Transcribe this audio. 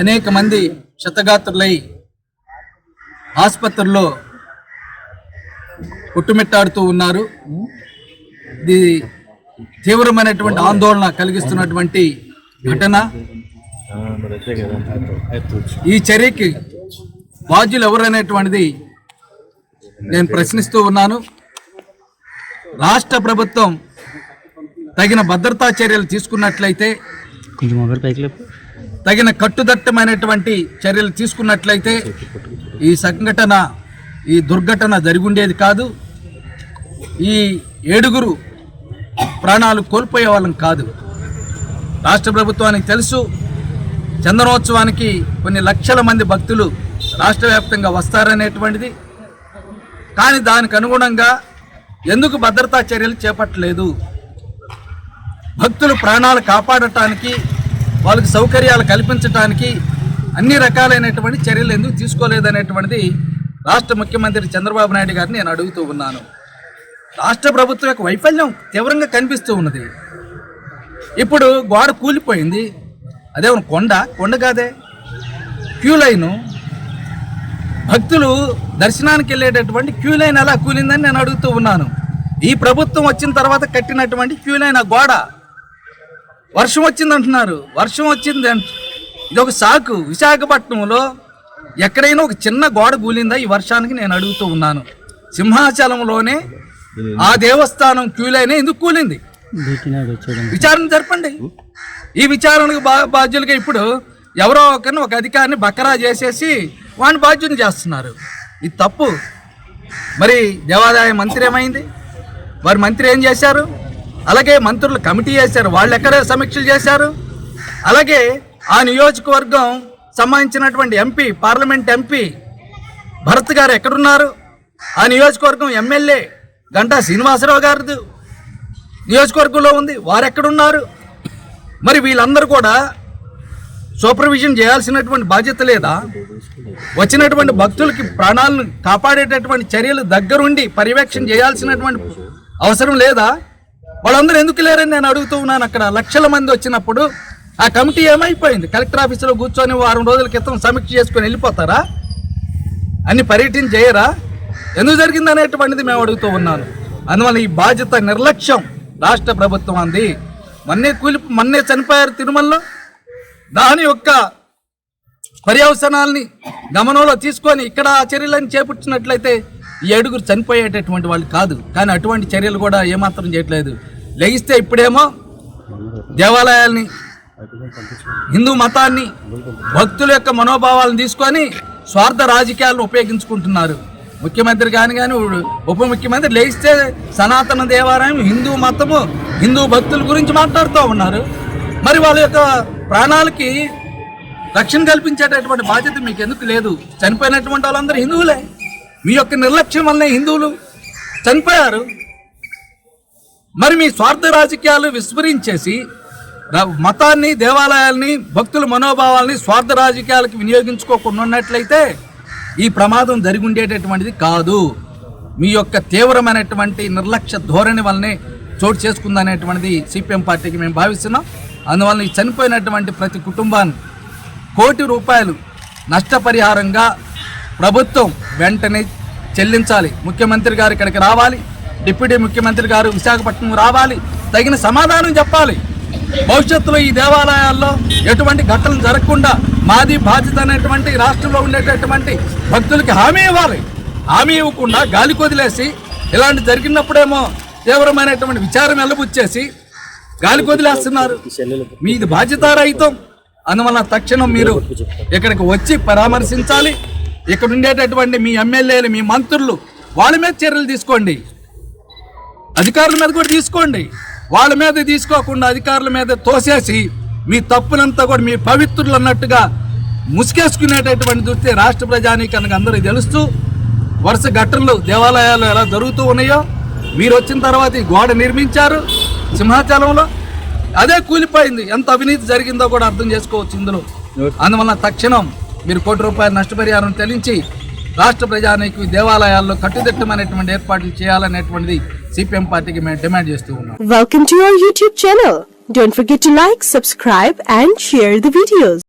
అనేక మంది క్షతగాత్రులై ఆసుపత్రుల్లో కొట్టుమిట్టాడుతూ ఉన్నారు. ఇది తీవ్రమైనటువంటి ఆందోళన కలిగిస్తున్నటువంటి ఘటన. ఈ చర్యకి బాధ్యులు ఎవరనేటువంటిది నేను ప్రశ్నిస్తూ ఉన్నాను. రాష్ట్ర ప్రభుత్వం తగిన భద్రతా చర్యలు తీసుకున్నట్లయితే, తగిన కట్టుదిట్టమైనటువంటి చర్యలు తీసుకున్నట్లయితే ఈ దుర్ఘటన జరిగుండేది కాదు. ఈ 7 ప్రాణాలు కోల్పోయే వాళ్ళం కాదు. రాష్ట్ర ప్రభుత్వానికి తెలుసు, చందనోత్సవానికి కొన్ని లక్షల మంది భక్తులు రాష్ట్ర వ్యాప్తంగా వస్తారనేటువంటిది. కానీ దానికి అనుగుణంగా ఎందుకు భద్రతా చర్యలు చేపట్టలేదు? భక్తులు ప్రాణాలు కాపాడటానికి, వాళ్ళకి సౌకర్యాలు కల్పించడానికి అన్ని రకాలైనటువంటి చర్యలు ఎందుకు తీసుకోలేదనేటువంటిది రాష్ట్ర ముఖ్యమంత్రి చంద్రబాబు నాయుడు గారిని నేను అడుగుతూ ఉన్నాను. రాష్ట్ర ప్రభుత్వం యొక్క వైఫల్యం తీవ్రంగా కనిపిస్తూ ఉన్నది. ఇప్పుడు గోడ కూలిపోయింది, అదేమన్నా కొండ కాదే, క్యూ లైను. భక్తులు దర్శనానికి వెళ్ళేటటువంటి క్యూ లైన్ ఎలా కూలిందని నేను అడుగుతూ ఉన్నాను. ఈ ప్రభుత్వం వచ్చిన తర్వాత కట్టినటువంటి క్యూ లైన్ ఆ గోడ. వర్షం వచ్చిందంటున్నారు, వర్షం వచ్చింది ఇది ఒక సాకు. విశాఖపట్నంలో ఎక్కడైనా ఒక చిన్న గోడ కూలిందా ఈ వర్షానికి నేను అడుగుతూ ఉన్నాను. సింహాచలంలోనే ఆ దేవస్థానం క్యూ లైన్ ఎందుకు కూలింది? విచారణ జరపండి. ఈ విచారణకు బాధ్యులుగా ఇప్పుడు ఎవరో ఒక అధికారిని బకరా చేసేసి వాడిని బాధ్యుని చేస్తున్నారు. ఇది తప్పు. మరి దేవాదాయ మంత్రి ఏమైంది? వారి మంత్రి ఏం చేశారు? అలాగే మంత్రులు కమిటీ చేశారు, వాళ్ళు ఎక్కడ సమీక్షలు చేశారు? అలాగే ఆ నియోజకవర్గం సంబంధించినటువంటి ఎంపీ, పార్లమెంట్ ఎంపీ భరత్ గారు ఎక్కడున్నారు? ఆ నియోజకవర్గం ఎమ్మెల్యే గంటా శ్రీనివాసరావు గారు నియోజకవర్గంలో ఉంది, వారు ఎక్కడున్నారు? మరి వీళ్ళందరూ కూడా సూపర్విజన్ చేయాల్సినటువంటి బాధ్యత లేదా? వచ్చినటువంటి భక్తులకి ప్రాణాలను కాపాడేటటువంటి చర్యలు దగ్గరుండి పర్యవేక్షణ చేయాల్సినటువంటి అవసరం లేదా? వాళ్ళందరూ ఎందుకు లేరని నేను అడుగుతూ ఉన్నాను. అక్కడ లక్షల మంది వచ్చినప్పుడు ఆ కమిటీ ఏమైపోయింది? కలెక్టర్ ఆఫీసులో కూర్చొని వారం రోజుల క్రితం సమీక్ష చేసుకొని వెళ్ళిపోతారా? అన్ని పర్యటన చేయరా? ఎందుకు జరిగింది అనేటువంటిది మేము అడుగుతూ ఉన్నాను. అందువల్ల ఈ బాధ్యత నిర్లక్ష్యం రాష్ట్ర ప్రభుత్వం అంది. మొన్నే చనిపోయారు తిరుమలలో. దాని యొక్క పర్యవసనాల్ని గమనంలో తీసుకొని ఇక్కడ ఆ చర్యలను చేపట్టినట్లయితే ఈ 7 చనిపోయేటటువంటి వాళ్ళు కాదు. కానీ అటువంటి చర్యలు కూడా ఏమాత్రం చేయట్లేదు. లెగిస్తే ఇప్పుడేమో దేవాలయాల్ని, హిందూ మతాన్ని, భక్తుల యొక్క మనోభావాలను తీసుకొని స్వార్థ రాజకీయాలను ఉపయోగించుకుంటున్నారు. ముఖ్యమంత్రి కానీ ఉప ముఖ్యమంత్రి లేస్తే సనాతన దేవాలయం, హిందూ మతము, హిందూ భక్తుల గురించి మాట్లాడుతూ ఉన్నారు. మరి వాళ్ళ యొక్క ప్రాణాలకి రక్షణ కల్పించేటటువంటి బాధ్యత మీకు ఎందుకు లేదు? చనిపోయినటువంటి వాళ్ళందరూ హిందువులే. మీ యొక్క నిర్లక్ష్యం వల్లనే హిందువులు చనిపోయారు. మరి మీ స్వార్థ రాజకీయాలు విస్మరించేసి మతాన్ని, దేవాలయాల్ని, భక్తుల మనోభావాల్ని స్వార్థ రాజకీయాలకు వినియోగించుకోకుండా ఉన్నట్లయితే ఈ ప్రమాదం జరిగి ఉండేటటువంటిది కాదు. మీ యొక్క తీవ్రమైనటువంటి నిర్లక్ష్య ధోరణి వల్లనే చోటు చేసుకుందనేటువంటిది సిపిఎం పార్టీకి మేము భావిస్తున్నాం. అందువల్ల ఈ చనిపోయినటువంటి ప్రతి కుటుంబాన్ని ₹1 కోటి నష్టపరిహారంగా ప్రభుత్వం వెంటనే చెల్లించాలి. ముఖ్యమంత్రి గారు ఇక్కడికి రావాలి, డిప్యూటీ ముఖ్యమంత్రి గారు విశాఖపట్నం రావాలి, తగిన సమాధానం చెప్పాలి. భవిష్యత్తులో ఈ దేవాలయాల్లో ఎటువంటి ఘటనలు జరగకుండా మాది బాధ్యత అనేటువంటి రాష్ట్రంలో ఉండేటటువంటి భక్తులకి హామీ ఇవ్వాలి. హామీ ఇవ్వకుండా గాలి కొదిలేసి ఇలాంటి జరిగినప్పుడేమో తీవ్రమైనటువంటి విచారం వెల్లబుచ్చేసి గాలి కొదిలేస్తున్నారు. మీది బాధ్యతారహితం. అందువల్ల తక్షణం మీరు ఇక్కడికి వచ్చి పరామర్శించాలి. ఇక్కడ ఉండేటటువంటి మీ ఎమ్మెల్యేలు, మీ మంత్రులు, వాళ్ళ మీద చర్యలు తీసుకోండి. అధికారుల మీద కూడా తీసుకోండి. వాళ్ళ మీద తీసుకోకుండా అధికారుల మీద తోసేసి మీ తప్పులంతా కూడా మీ పవిత్రులు అన్నట్టుగా ముసుకేసుకునేటటువంటి చూస్తే రాష్ట్ర ప్రజానీకానికి అందరికీ తెలుస్తూ వరుస ఘటనలు దేవాలయాలు ఎలా జరుగుతూ ఉన్నాయో, మీరు వచ్చిన తర్వాత ఈ గోడ నిర్మించారు సింహాచలంలో, అదే కూలిపోయింది. ఎంత అవినీతి జరిగిందో కూడా అర్థం చేసుకోవచ్చు ఇందులో. అందువల్ల తక్షణం మీరు ₹1 కోటి నష్టపరిహారం చెల్లించి రాష్ట్ర ప్రజానీకి దేవాలయాల్లో కట్టుదిట్టమైనటువంటి ఏర్పాట్లు చేయాలనేటువంటిది సిపిఎం పార్టీకి మేము డిమాండ్ చేస్తూ ఉన్నాం. Welcome to your YouTube channel. Don't forget to like, subscribe and share the videos.